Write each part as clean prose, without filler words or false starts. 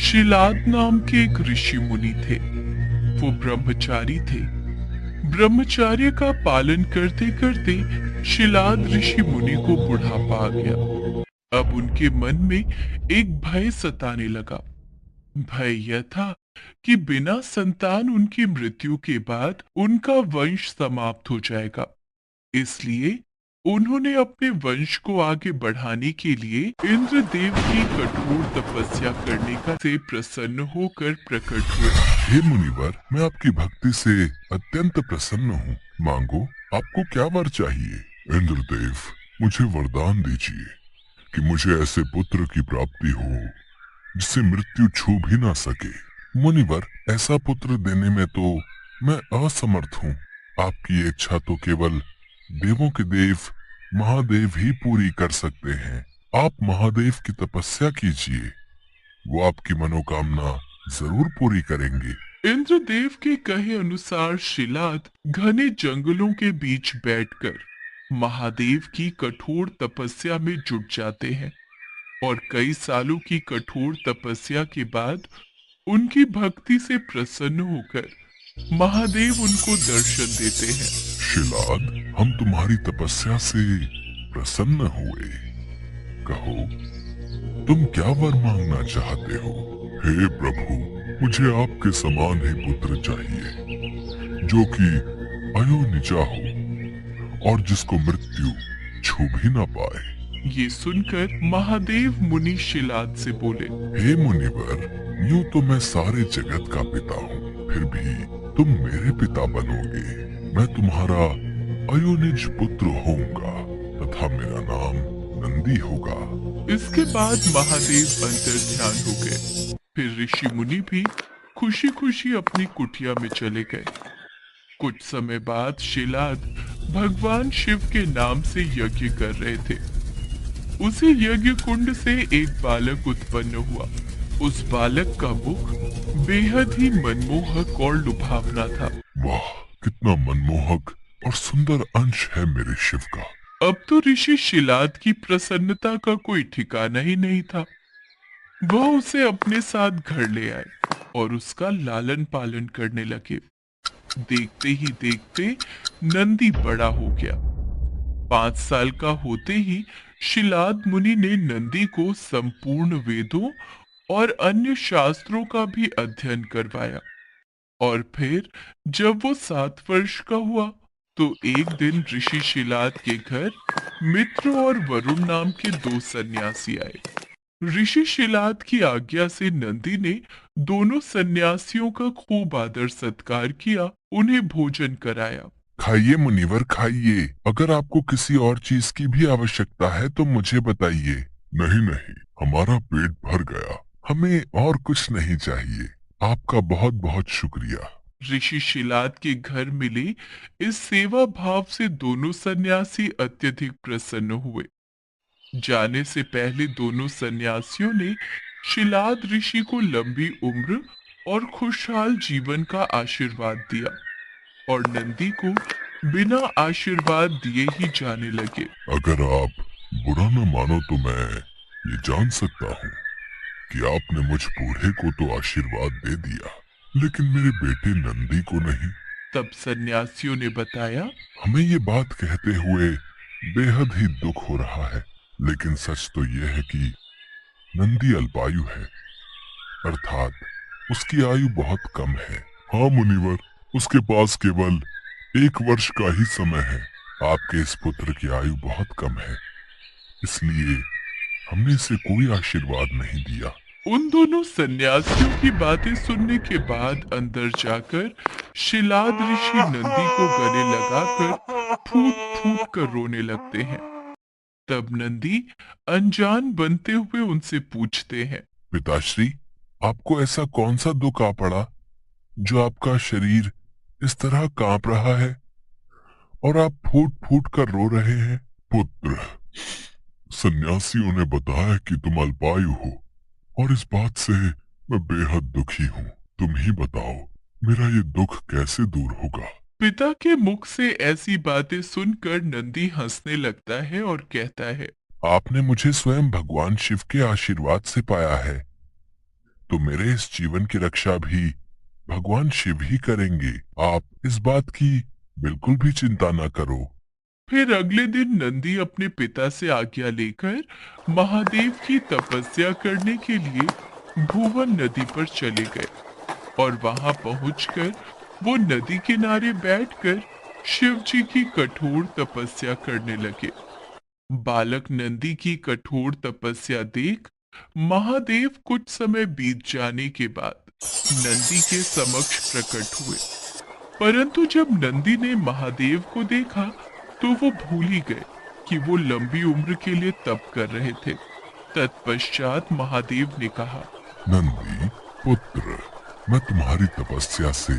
शिलाद नाम के एक ऋषि मुनि थे। वो ब्रह्मचारी थे। ब्रह्मचर्य का पालन करते करते शिलाद ऋषि मुनि को बुढ़ापा आ गया। अब उनके मन में एक भय सताने लगा। भय यह था कि बिना संतान उनकी मृत्यु के बाद उनका वंश समाप्त हो जाएगा। इसलिए उन्होंने अपने वंश को आगे बढ़ाने के लिए इंद्रदेव की कठोर तपस्या करने का से प्रसन्न होकर प्रकट हुए। हे मुनिवर, मैं आपकी भक्ति से अत्यंत प्रसन्न हूँ। मांगो, आपको क्या वर चाहिए? इंद्रदेव, मुझे वरदान दीजिए कि मुझे ऐसे पुत्र की प्राप्ति हो जिसे मृत्यु छू भी ना सके। मुनिवर, ऐसा पुत्र देने में तो मैं असमर्थ हूँ। आपकी इच्छा तो केवल देवों के देव महादेव ही पूरी कर सकते हैं। आप महादेव की तपस्या कीजिए, वो आपकी मनोकामना जरूर पूरी करेंगे। इंद्रदेव के कहे अनुसार शिलाद घने जंगलों के बीच बैठकर महादेव की कठोर तपस्या में जुट जाते हैं और कई सालों की कठोर तपस्या के बाद उनकी भक्ति से प्रसन्न होकर महादेव उनको दर्शन देते हैं। शिलाद, हम तुम्हारी तपस्या से प्रसन्न हुए। कहो, तुम क्या वर मांगना चाहते हो? हे प्रभु, मुझे आपके समान ही पुत्र चाहिए, जो कि अयोनिजा हो और जिसको मृत्यु छू भी ना पाए। ये सुनकर महादेव मुनि शिलाद से बोले, हे मुनिवर, यूं तो मैं सारे जगत का पिता हूँ, फिर भी तुम मेरे पिता बनोगे। मैं तुम्हारा अयोनिज पुत्र होऊंगा तथा मेरा नाम नंदी होगा। इसके बाद महादेव अंतर ध्यान हो गए। फिर ऋषि मुनि भी खुशी खुशी अपनी कुटिया में चले गए। कुछ समय बाद शिलाद भगवान शिव के नाम से यज्ञ कर रहे थे। उसी यज्ञ कुंड से एक बालक उत्पन्न हुआ। उस बालक का मुख बेहद ही मनमोहक और लुभावना था। वाह, कितना मनमोहक और सुंदर अंश है मेरे शिव का। अब तो ऋषि शिलाद की प्रसन्नता का कोई ठिकाना ही नहीं था। वह उसे अपने साथ घर ले आए और उसका लालन पालन करने लगे। देखते ही देखते नंदी बड़ा हो गया। 5 साल का होते ही शिलाद मुनि ने नंदी को संपूर्ण वेदों और अन्य शास्त्रों का भी अध्ययन करवाया। और फिर जब वो 7 वर्ष का हुआ तो एक दिन ऋषि शिलाद के घर मित्र और वरुण नाम के 2 सन्यासी आए। ऋषि शिलाद की आज्ञा से नंदी ने दोनों सन्यासियों का खूब आदर सत्कार किया, उन्हें भोजन कराया। खाइए मुनिवर, खाइए। अगर आपको किसी और चीज की भी आवश्यकता है तो मुझे बताइए। नहीं नहीं, हमारा पेट भर गया, हमें और कुछ नहीं चाहिए। आपका बहुत बहुत शुक्रिया। ऋषि शिलाद के घर मिले इस सेवा भाव से दोनों सन्यासी अत्यधिक प्रसन्न हुए। जाने से पहले दोनों सन्यासियों ने शिलाद ऋषि को लंबी उम्र और खुशहाल जीवन का आशीर्वाद दिया और नंदी को बिना आशीर्वाद दिए ही जाने लगे। अगर आप बुरा न मानो तो मैं ये जान सकता हूँ कि आपने मुझ बूढ़े को तो आशीर्वाद दे दिया, लेकिन मेरे बेटे नंदी को नहीं। तब सन्यासियों ने बताया, हमें ये बात कहते हुए बेहद ही दुख हो रहा है, लेकिन सच तो ये है कि नंदी अल्पायु है, अर्थात उसकी आयु बहुत कम है। हाँ मुनिवर, उसके पास केवल 1 वर्ष का ही समय है। आपके इस पुत्र की आयु बहुत कम है, इसलिए हमने इसे कोई आशीर्वाद नहीं दिया। उन दोनों सन्यासियों की बातें सुनने के बाद अंदर जाकर शिलाद ऋषि नंदी को गले लगाकर फूट फूट कर रोने लगते हैं। तब नंदी अनजान बनते हुए उनसे पूछते हैं, पिताश्री, आपको ऐसा कौन सा दुख आ पड़ा जो आपका शरीर इस तरह कांप रहा है और आप फूट फूट कर रो रहे हैं? पुत्र, सन्यासियों ने बताया कि तुम अल्पायु हो और इस बात से मैं बेहद दुखी हूँ। तुम ही बताओ, मेरा ये दुख कैसे दूर होगा? पिता के मुख से ऐसी बातें सुनकर नंदी हंसने लगता है और कहता है, आपने मुझे स्वयं भगवान शिव के आशीर्वाद से पाया है, तो तो मेरे इस जीवन की रक्षा भी भगवान शिव ही करेंगे। आप इस बात की बिल्कुल भी चिंता न करो। फिर अगले दिन नंदी अपने पिता से आज्ञा लेकर महादेव की तपस्या करने के लिए भुवन नदी पर चले गए और वहां पहुंचकर वो नदी किनारे बैठकर शिव जी की कठोर तपस्या करने लगे। बालक नंदी की कठोर तपस्या देख महादेव कुछ समय बीत जाने के बाद नंदी के समक्ष प्रकट हुए। परंतु जब नंदी ने महादेव को देखा तो वो भूल ही गए कि वो लंबी उम्र के लिए तप कर रहे थे। तत्पश्चात महादेव ने कहा, नंदी पुत्र, मैं तुम्हारी तपस्या से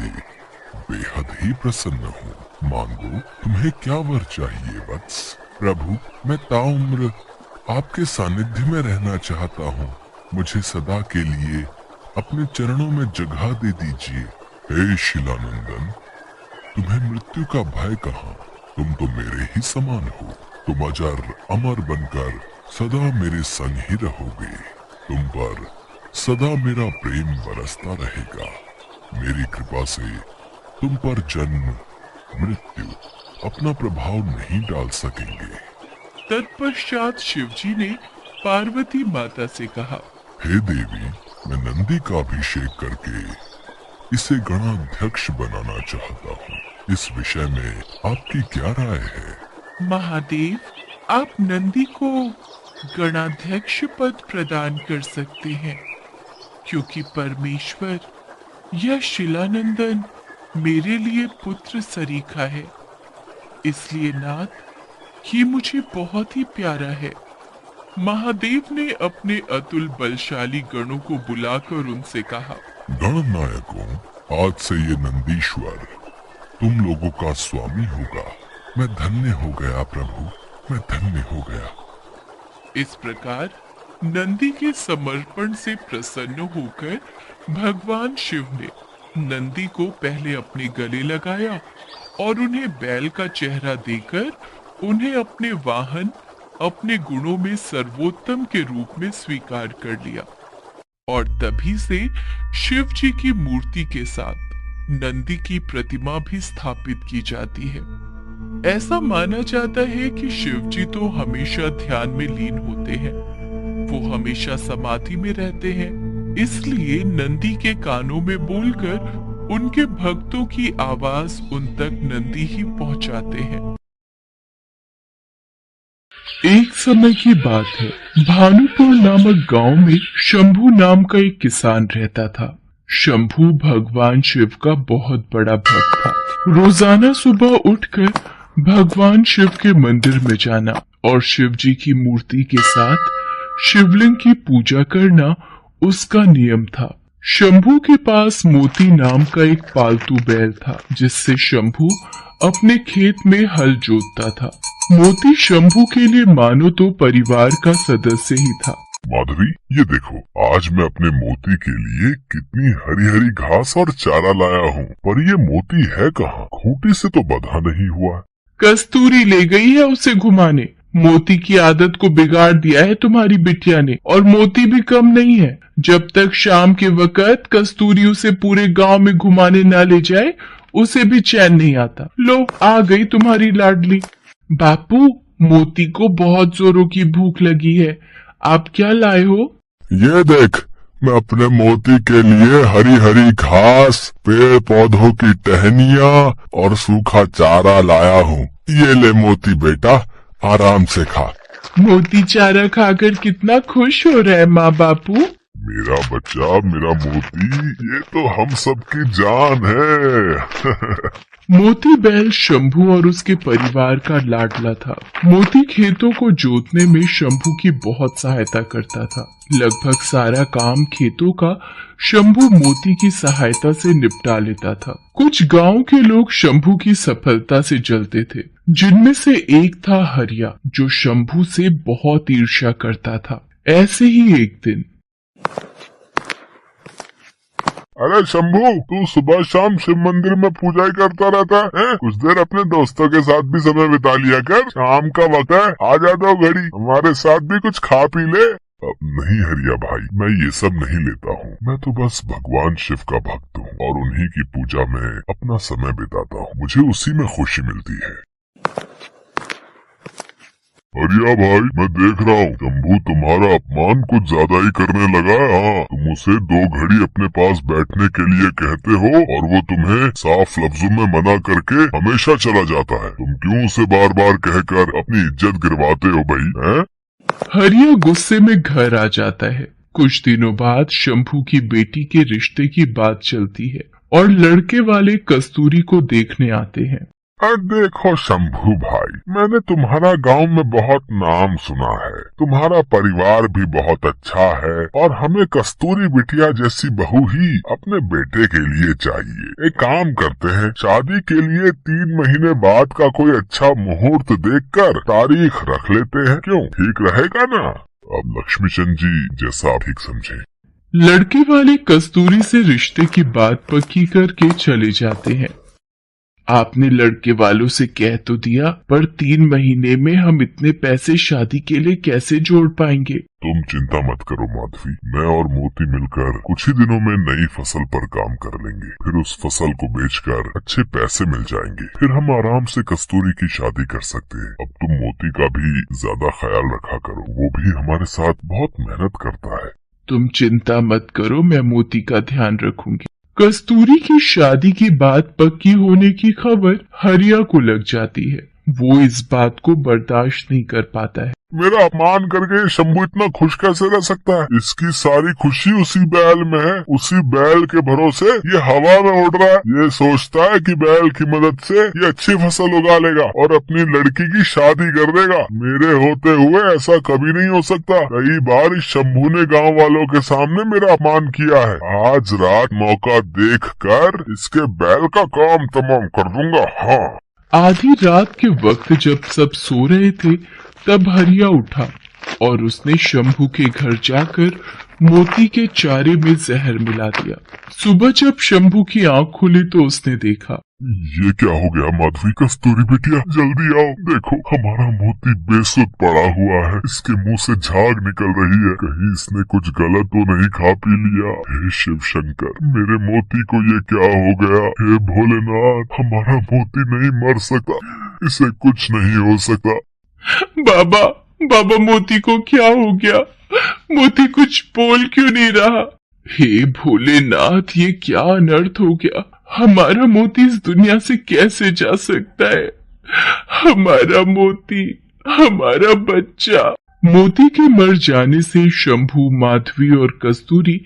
बेहद ही प्रसन्न हूँ। मांगो, तुम्हें क्या वर चाहिए वत्स? प्रभु, मैं ताउम्र आपके सानिध्य में रहना चाहता हूँ। मुझे सदा के लिए अपने चरणों में जगह दे दीजिए। हे शिलानंदन, तुम्हें मृत्यु का भय कहाँ? तुम तो मेरे ही समान हो। तुम अजर अमर बनकर सदा मेरे संग ही रहोगे। तुम पर सदा मेरा प्रेम बरसता रहेगा। मेरी कृपा से तुम पर जन्म मृत्यु अपना प्रभाव नहीं डाल सकेंगे। तत्पश्चात शिवजी ने पार्वती माता से कहा, हे देवी, मैं नंदी का अभिषेक करके इसे गणाध्यक्ष बनाना चाहता हूँ। इस विषय में आपकी क्या राय है? महादेव, आप नंदी को गणाध्यक्ष पद प्रदान कर सकते हैं, क्योंकि परमेश्वर यह शिलानंदन मेरे लिए पुत्र सरीखा है। इसलिए नाथ, ये मुझे बहुत ही प्यारा है। महादेव ने अपने अतुल बलशाली गणों को बुलाकर उनसे कहा, गणनायकों, आज से ये नंदीश्वर तुम लोगों का स्वामी होगा। मैं धन्य हो गया प्रभु, मैं धन्य हो गया। इस प्रकार नंदी के समर्पण से प्रसन्न होकर भगवान शिव ने नंदी को पहले अपने गले लगाया और उन्हें बैल का चेहरा देकर उन्हें अपने वाहन, अपने गुणों में सर्वोत्तम के रूप में स्वीकार कर लिया। और तभी से शिव जी की मूर्ति के साथ नंदी की प्रतिमा भी स्थापित की जाती है। ऐसा माना जाता है कि शिव जी तो हमेशा ध्यान में लीन होते हैं, वो हमेशा समाधि में रहते हैं। इसलिए नंदी के कानों में बोलकर उनके भक्तों की आवाज उन तक नंदी ही पहुंचाते हैं। एक समय की बात है, भानुपुर नामक गांव में शंभू नाम का एक किसान रहता था। शंभू भगवान शिव का बहुत बड़ा भक्त था। रोजाना सुबह उठकर भगवान शिव के मंदिर में जाना और शिव जी की मूर्ति के साथ शिवलिंग की पूजा करना उसका नियम था। शंभू के पास मोती नाम का एक पालतू बैल था, जिससे शंभू अपने खेत में हल जोतता था। मोती शंभू के लिए मानो तो परिवार का सदस्य ही था। माधवी, ये देखो, आज मैं अपने मोती के लिए कितनी हरी हरी घास और चारा लाया हूँ, पर ये मोती है कहाँ? खूंटी से तो बंधा नहीं हुआ। कस्तूरी ले गई है उसे घुमाने। मोती की आदत को बिगाड़ दिया है तुम्हारी बिटिया ने, और मोती भी कम नहीं है। जब तक शाम के वक्त कस्तूरी उसे पूरे गांव में घुमाने ना ले जाए, उसे भी चैन नहीं आता। लो, आ गई तुम्हारी लाडली। बापू, मोती को बहुत जोरों की भूख लगी है, आप क्या लाए हो? ये देख, मैं अपने मोती के लिए हरी हरी घास, पेड़ पौधों की टहनियाँ और सूखा चारा लाया हूँ। ये ले मोती बेटा, आराम से खा। मोती चारा खाकर कितना खुश हो रहा है माँ बापू। मेरा बच्चा, मेरा मोती, ये तो हम सबकी जान है। मोती बैल शंभू और उसके परिवार का लाडला था। मोती खेतों को जोतने में शंभू की बहुत सहायता करता था। लगभग सारा काम खेतों का शंभू मोती की सहायता से निपटा लेता था। कुछ गांव के लोग शंभू की सफलता से जलते थे, जिनमें से एक था हरिया, जो शंभू से बहुत ईर्ष्या करता था। ऐसे ही एक दिन, अरे शंभू, तू सुबह शाम शिव मंदिर में पूजा ही करता रहता है? कुछ देर अपने दोस्तों के साथ भी समय बिता लिया कर। शाम का वक्त है, आ जा दो घड़ी, हमारे साथ भी कुछ खा पी ले। नहीं हरिया भाई, मैं ये सब नहीं लेता हूँ। मैं तो बस भगवान शिव का भक्त हूँ और उन्हीं की पूजा में अपना समय बिताता हूँ। मुझे उसी में खुशी मिलती है। हरिया भाई, मैं देख रहा हूँ शंभू तुम्हारा अपमान कुछ ज्यादा ही करने लगा है। हाँ, तुम उसे 2 घड़ी अपने पास बैठने के लिए कहते हो और वो तुम्हें साफ लफ्जों में मना करके हमेशा चला जाता है। तुम क्यों उसे बार बार कहकर अपनी इज्जत गिरवाते हो भाई? हैं? हरिया गुस्से में घर आ जाता है। कुछ दिनों बाद शंभू की बेटी के रिश्ते की बात चलती है और लड़के वाले कस्तूरी को देखने आते हैं। देखो शंभू भाई, मैंने तुम्हारा गांव में बहुत नाम सुना है। तुम्हारा परिवार भी बहुत अच्छा है और हमें कस्तूरी बिटिया जैसी बहू ही अपने बेटे के लिए चाहिए। एक काम करते हैं, शादी के लिए 3 महीने बाद का कोई अच्छा मुहूर्त देखकर तारीख रख लेते हैं। क्यों, ठीक रहेगा ना? अब लक्ष्मी चंद जी जैसा आप ठीक समझे। लड़के वाले कस्तूरी से रिश्ते की बात पक्की करके चले जाते हैं। आपने लड़के वालों से कह तो दिया, पर 3 महीने में हम इतने पैसे शादी के लिए कैसे जोड़ पाएंगे? तुम चिंता मत करो माधवी, मैं और मोती मिलकर कुछ ही दिनों में नई फसल पर काम कर लेंगे। फिर उस फसल को बेचकर अच्छे पैसे मिल जाएंगे। फिर हम आराम से कस्तूरी की शादी कर सकते हैं। अब तुम मोती का भी ज्यादा ख्याल रखा करो, वो भी हमारे साथ बहुत मेहनत करता है। तुम चिंता मत करो, मैं मोती का ध्यान रखूंगी। कस्तूरी की शादी की बात पक्की होने की खबर हरिया को लग जाती है। वो इस बात को बर्दाश्त नहीं कर पाता है। मेरा अपमान करके शंभू इतना खुश कैसे रह सकता है? इसकी सारी खुशी उसी बैल में है। उसी बैल के भरोसे ये हवा में उड़ रहा है। ये सोचता है कि बैल की मदद से ये अच्छी फसल उगा लेगा और अपनी लड़की की शादी कर देगा। मेरे होते हुए ऐसा कभी नहीं हो सकता। कई बार इस शंभू ने गांव वालों के सामने मेरा अपमान किया है। आज रात मौका देखकर इसके बैल का काम तमाम कर दूंगा। हाँ। आधी रात के वक्त जब सब सो रहे थे, तब हरिया उठा और उसने शंभू के घर जाकर मोती के चारे में जहर मिला दिया। सुबह जब शंभू की आंख खुली तो उसने देखा, ये क्या हो गया माधवी? कस्तूरी बिटिया जल्दी आओ, देखो हमारा मोती बेसुध पड़ा हुआ है। इसके मुंह से झाग निकल रही है। कहीं इसने कुछ गलत तो नहीं खा पी लिया? हे शिव शंकर, मेरे मोती को ये क्या हो गया? हे भोलेनाथ, हमारा मोती नहीं मर सकता, इसे कुछ नहीं हो सकता। बाबा बाबा, मोती को क्या हो गया? मोती कुछ बोल क्यों नहीं रहा? हे भोलेनाथ, ये क्या अनर्थ हो गया? हमारा मोती इस दुनिया से कैसे जा सकता है? हमारा मोती, हमारा बच्चा। मोती के मर जाने से शंभू, माधवी और कस्तूरी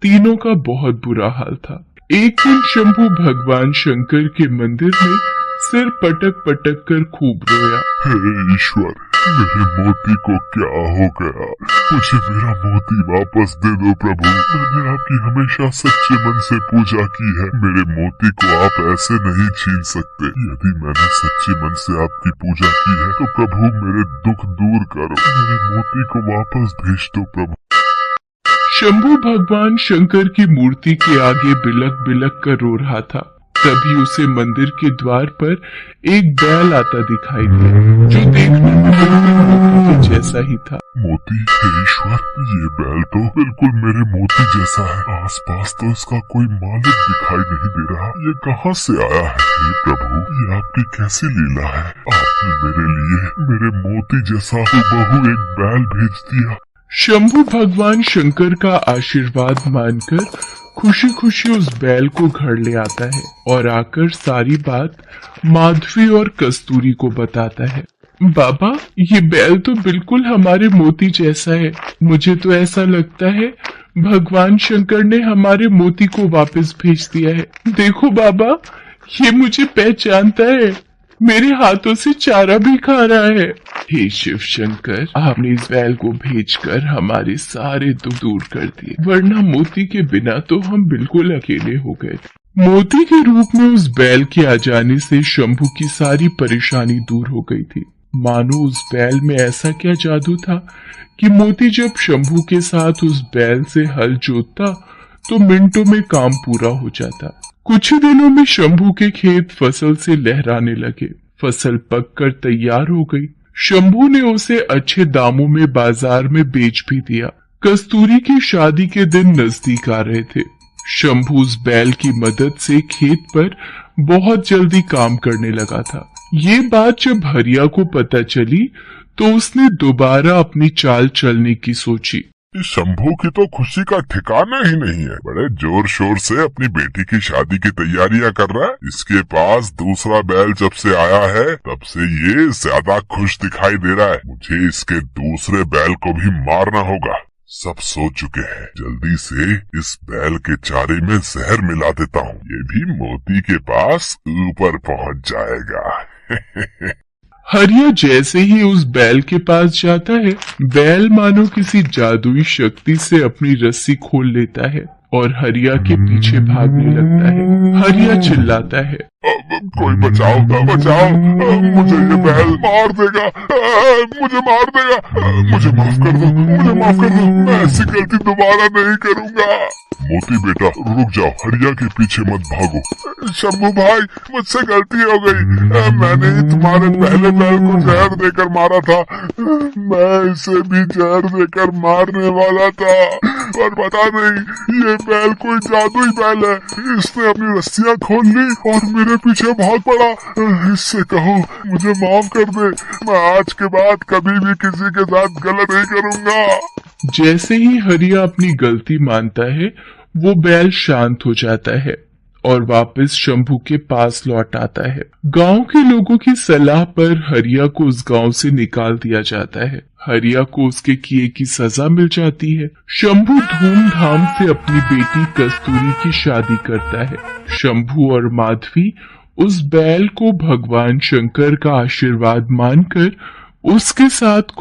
तीनों का बहुत बुरा हाल था। एक दिन शंभू भगवान शंकर के मंदिर में सिर पटक पटक कर खूब रोया। हे ईश्वर, मेरे मोती को क्या हो गया? मुझे मेरा मोती वापस दे दो प्रभु। मैंने आपकी हमेशा सच्चे मन से पूजा की है। मेरे मोती को आप ऐसे नहीं छीन सकते। यदि मैंने सच्चे मन से आपकी पूजा की है तो प्रभु मेरे दुख दूर करो। मेरे मोती को वापस भेज दो प्रभु। शंभू भगवान शंकर की मूर्ति के आगे बिलक बिलक कर रो रहा था। तभी उसे मंदिर के द्वार पर एक बैल आता दिखाई दिया, जो देखने में बिल्कुल मोती के जैसा ही था। मोती? हे ईश्वर, ये बैल तो बिल्कुल मेरे मोती जैसा है। आसपास तो इसका कोई मालिक दिखाई नहीं दे रहा। ये कहाँ से आया है? हे प्रभु, ये आपकी कैसी लीला है? आपने मेरे लिए मेरे मोती जैसा हूबहू एक बैल भेज दिया। शंभू भगवान शंकर का आशीर्वाद मानकर खुशी खुशी उस बैल को घर ले आता है और आकर सारी बात माधवी और कस्तूरी को बताता है। बाबा, ये बैल तो बिल्कुल हमारे मोती जैसा है। मुझे तो ऐसा लगता है भगवान शंकर ने हमारे मोती को वापस भेज दिया है। देखो बाबा, ये मुझे पहचानता है, मेरे हाथों से चारा भी खा रहा है। हे शिव शंकर, आपने इस बैल को भेजकर हमारे सारे दुख दूर कर दिए, वरना मोती के बिना तो हम बिल्कुल अकेले हो गए थे। मोती के रूप में उस बैल के आ जाने से शंभू की सारी परेशानी दूर हो गई थी। मानो उस बैल में ऐसा क्या जादू था कि मोती जब शंभू के साथ उस बैल से हल जोतता तो मिनटों में काम पूरा हो जाता। कुछ ही दिनों में शंभू के खेत फसल से लहराने लगे। फसल पककर तैयार हो गई। शंभू ने उसे अच्छे दामों में बाजार में बेच भी दिया। कस्तूरी की शादी के दिन नजदीक आ रहे थे। शंभू उस बैल की मदद से खेत पर बहुत जल्दी काम करने लगा था। ये बात जब हरिया को पता चली तो उसने दोबारा अपनी चाल चलने की सोची। इस शंभू की तो खुशी का ठिकाना ही नहीं है। बड़े जोर शोर से अपनी बेटी की शादी की तैयारियां कर रहा है। इसके पास दूसरा बैल जब से आया है तब से ये ज्यादा खुश दिखाई दे रहा है। मुझे इसके दूसरे बैल को भी मारना होगा। सब सो चुके हैं। जल्दी से इस बैल के चारे में जहर मिला देता हूँ। ये भी मोती के पास ऊपर पहुँच जाएगा। हरिया जैसे ही उस बैल के पास जाता है, बैल मानो किसी जादुई शक्ति से अपनी रस्सी खोल लेता है और हरिया के पीछे भागने लगता है। हरिया चिल्लाता है, कोई बचाओ, बचाओ, मुझे ये बैल मार देगा, मुझे मार देगा, मुझे माफ कर दो, मुझे माफ कर दो, मैं ऐसी गलती दोबारा नहीं करूंगा। मोती बेटा रुक जाओ, हरिया के पीछे मत भागो। शंभू भाई मुझसे गलती हो गई, मैंने ही तुम्हारे पहले बैल को जहर देकर मारा था। मैं इसे भी जहर देकर मारने वाला था, पर पता नहीं ये बैल कोई जादुई बैल है। इसने अपनी रस्सियां खोल ली और मेरे पीछे भाग पड़ा। इससे कहो मुझे माफ कर दे, मैं आज के बाद कभी भी किसी के साथ गलत नहीं करूंगा। जैसे ही हरिया अपनी गलती मानता है, वो बैल शांत हो जाता है और वापस शंभू के पास लौट आता है। गांव के लोगों की सलाह पर हरिया को उस गांव से निकाल दिया जाता है। हरिया को उसके किए की सजा मिल जाती है। शंभू धूमधाम से अपनी बेटी कस्तूरी की शादी करता है। शंभू और माधवी उस बैल को भगवान शंकर का आशीर्वाद मानकर उसके साथ